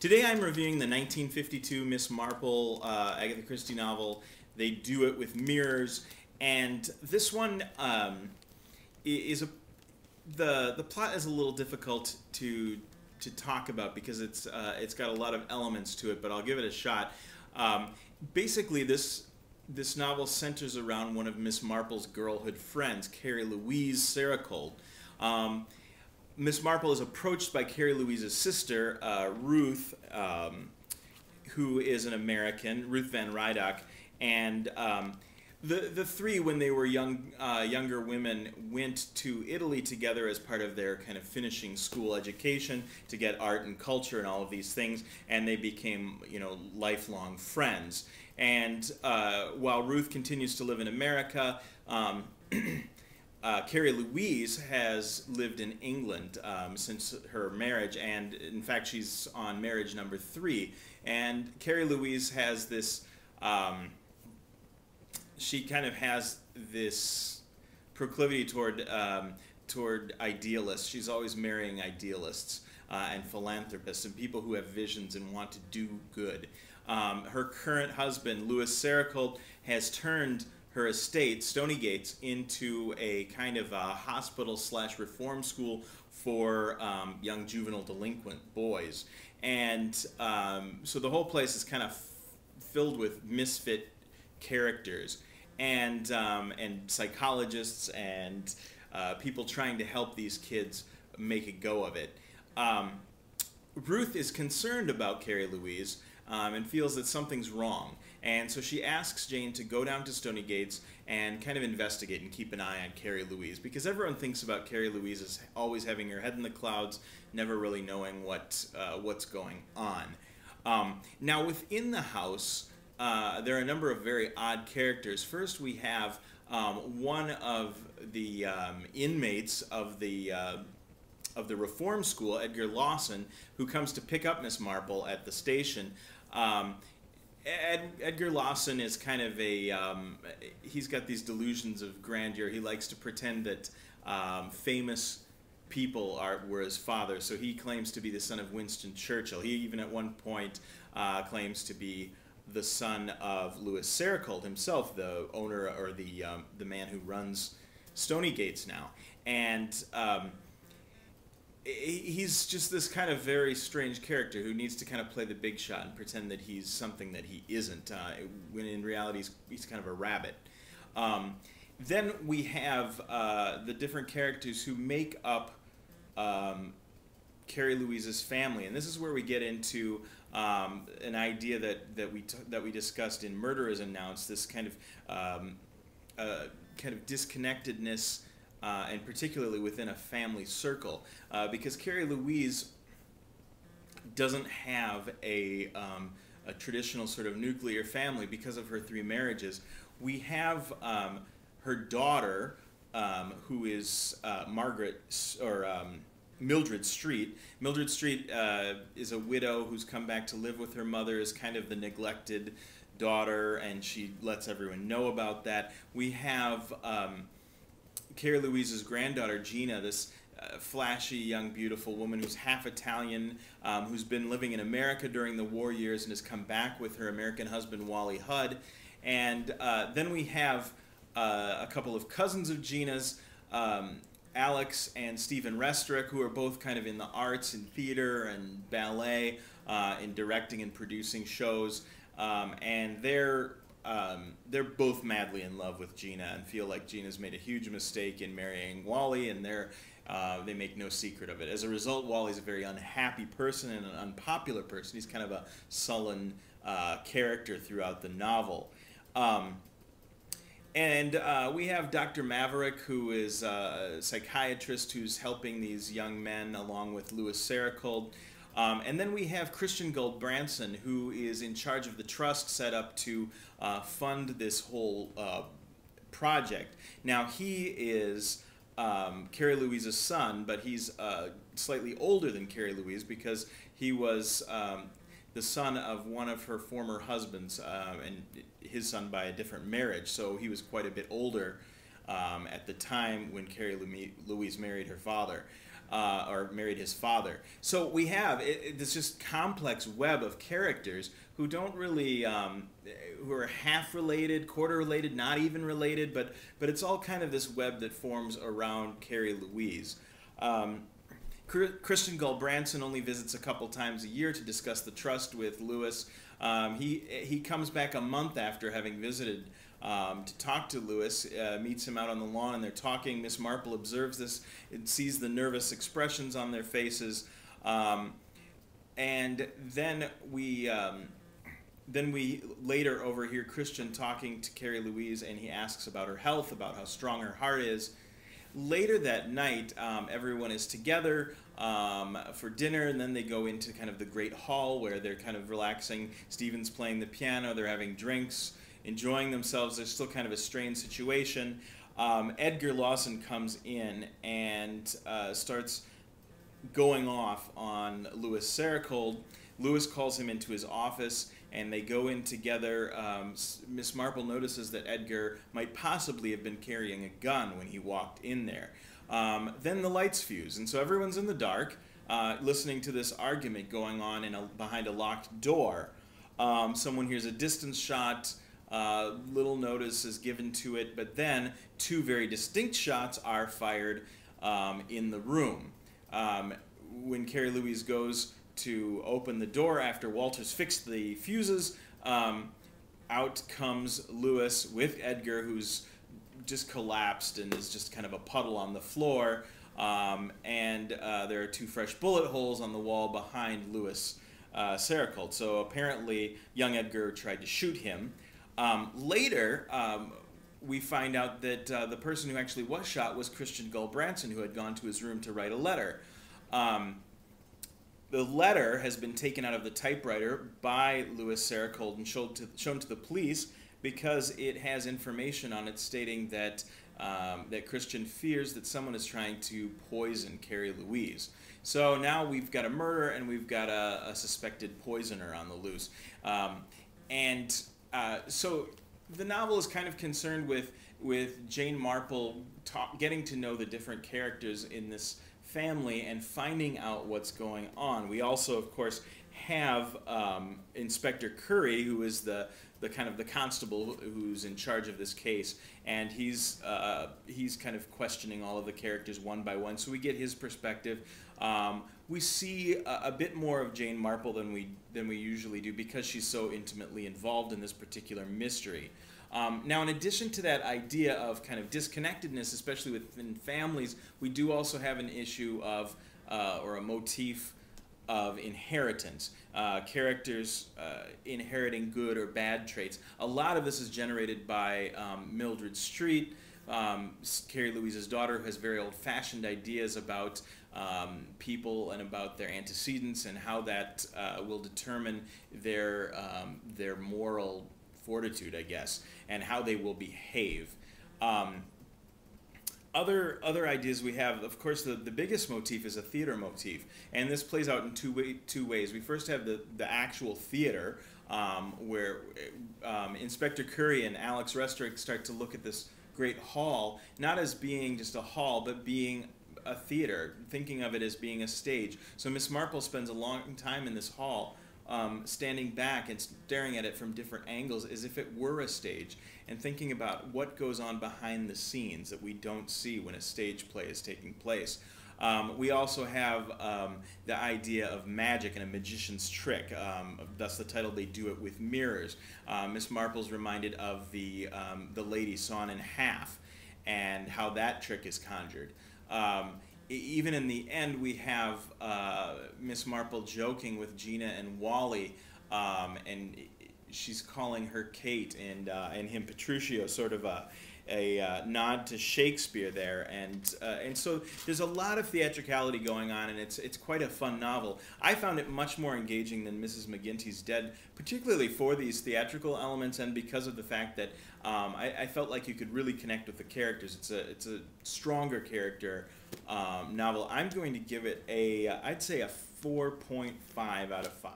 Today I'm reviewing the 1952 Miss Marple Agatha Christie novel. They Do It with Mirrors, and this one is a the plot is a little difficult to talk about because it's got a lot of elements to it, but I'll give it a shot. Basically, this novel centers around one of Miss Marple's girlhood friends, Carrie Louise Saracold. Miss Marple is approached by Carrie Louise's sister, Ruth, who is an American, Ruth Van Rydock, and the three, when they were younger women, went to Italy together as part of their kind of finishing school education to get art and culture and all of these things, and they became, lifelong friends. And while Ruth continues to live in America, Carrie Louise has lived in England since her marriage, and in fact she's on marriage number 3. And Carrie Louise has this, she kind of has this proclivity toward idealists. She's always marrying idealists and philanthropists and people who have visions and want to do good. Her current husband, Louis Saracold, has turned her estate, Stonygates, into a kind of a hospital/reform school for young juvenile delinquent boys. And so the whole place is kind of filled with misfit characters and psychologists and people trying to help these kids make a go of it. Ruth is concerned about Carrie Louise and feels that something's wrong. And so she asks Jane to go down to Stonygates and kind of investigate and keep an eye on Carrie Louise, because everyone thinks about Carrie Louise as always having her head in the clouds, never really knowing what's going on. Now within the house, there are a number of very odd characters. First, we have one of the inmates of the reform school, Edgar Lawson, who comes to pick up Miss Marple at the station. Edgar Lawson is kind of he's got these delusions of grandeur. He likes to pretend that famous people were his father, so he claims to be the son of Winston Churchill. He even at one point claims to be the son of Louis Saracold himself, the owner or the man who runs Stonygates now. And he's just this kind of very strange character who needs to kind of play the big shot and pretend that he's something that he isn't, when in reality he's kind of a rabbit. Then we have the different characters who make up Carrie Louise's family, and this is where we get into an idea that we discussed in Murder is Announced. This kind of disconnectedness. And particularly within a family circle, because Carrie Louise doesn't have a traditional sort of nuclear family because of her 3 marriages. We have her daughter, who is Mildred Street. Mildred Street is a widow who's come back to live with her mother as kind of the neglected daughter, and she lets everyone know about that. We have Carrie Louise's granddaughter, Gina, this flashy, young, beautiful woman who's half Italian, who's been living in America during the war years and has come back with her American husband, Wally Hudd. And then we have a couple of cousins of Gina's, Alex and Stephen Restrick, who are both kind of in the arts, in theater and ballet, in directing and producing shows. And they're both madly in love with Gina and feel like Gina's made a huge mistake in marrying Wally, and they make no secret of it. As a result, Wally's a very unhappy person and an unpopular person. He's kind of a sullen character throughout the novel. And we have Dr. Maverick, who is a psychiatrist who's helping these young men along with Louis Saracold. And then we have Christian Goldbranson, who is in charge of the trust set up to fund this whole project. Now, he is Carrie Louise's son, but he's slightly older than Carrie Louise because he was the son of one of her former husbands, and his son by a different marriage. So he was quite a bit older at the time when Carrie Louise married her father. or married his father. So we have this just complex web of characters who don't really, who are half related, quarter related, not even related, but it's all kind of this web that forms around Carrie Louise. Christian Gulbranson only visits a couple times a year to discuss the trust with Lewis. He comes back a month after having visited to talk to Lewis, meets him out on the lawn, and they're talking. Miss Marple observes this and sees the nervous expressions on their faces, and then we later overhear Christian talking to Carrie Louise, and he asks about her health, about how strong her heart is. Later that night, everyone is together for dinner, and then they go into kind of the great hall where they're kind of relaxing. Stephen's playing the piano, they're having drinks, enjoying themselves. There's still kind of a strained situation. Edgar Lawson comes in and starts going off on Louis Sericold. Louis calls him into his office, and they go in together. Miss Marple notices that Edgar might possibly have been carrying a gun when he walked in there. Then the lights fuse, and so everyone's in the dark, listening to this argument going on behind a locked door. Someone hears a distance shot, little notice is given to it, but then two very distinct shots are fired in the room. When Carrie Louise goes to open the door after Walters fixed the fuses, out comes Lewis with Edgar, who's just collapsed and is just kind of a puddle on the floor, and there are two fresh bullet holes on the wall behind Louis Sericold. So apparently young Edgar tried to shoot him. Later, we find out that the person who actually was shot was Christian Gulbranson, who had gone to his room to write a letter. The letter has been taken out of the typewriter by Louis Sericold and shown to the police because it has information on it stating that that Christian fears that someone is trying to poison Carrie Louise. So now we've got a murder and we've got a suspected poisoner on the loose. So the novel is kind of concerned with Jane Marple getting to know the different characters in this family and finding out what's going on. We also, of course, have Inspector Curry, who is the kind of the constable who's in charge of this case, and he's kind of questioning all of the characters one by one. So we get his perspective. We see a bit more of Jane Marple than we usually do because she's so intimately involved in this particular mystery. Now, in addition to that idea of kind of disconnectedness, especially within families, we do also have an issue of, or a motif of inheritance. Characters inheriting good or bad traits. A lot of this is generated by Mildred Street, Carrie Louise's daughter, who has very old-fashioned ideas about people and about their antecedents and how that will determine their moral fortitude, I guess, and how they will behave. Other ideas we have, of course, the biggest motif is a theater motif, and this plays out in two ways. We first have the actual theater, where Inspector Curry and Alex Restorick start to look at this great hall, not as being just a hall, but being a theater, thinking of it as being a stage. So Miss Marple spends a long time in this hall, standing back and staring at it from different angles as if it were a stage, and thinking about what goes on behind the scenes that we don't see when a stage play is taking place. We also have the idea of magic and a magician's trick, thus the title They Do It With Mirrors. Miss Marple's reminded of the lady sawn in half and how that trick is conjured. Even in the end, we have Miss Marple joking with Gina and Wally, and she's calling her Kate and him Petruchio, sort of a nod to Shakespeare there, and so there's a lot of theatricality going on, and it's quite a fun novel. I found it much more engaging than Mrs. McGinty's Dead, particularly for these theatrical elements and because of the fact that I felt like you could really connect with the characters. It's a stronger character novel. I'm going to give it I'd say a 4.5 out of 5.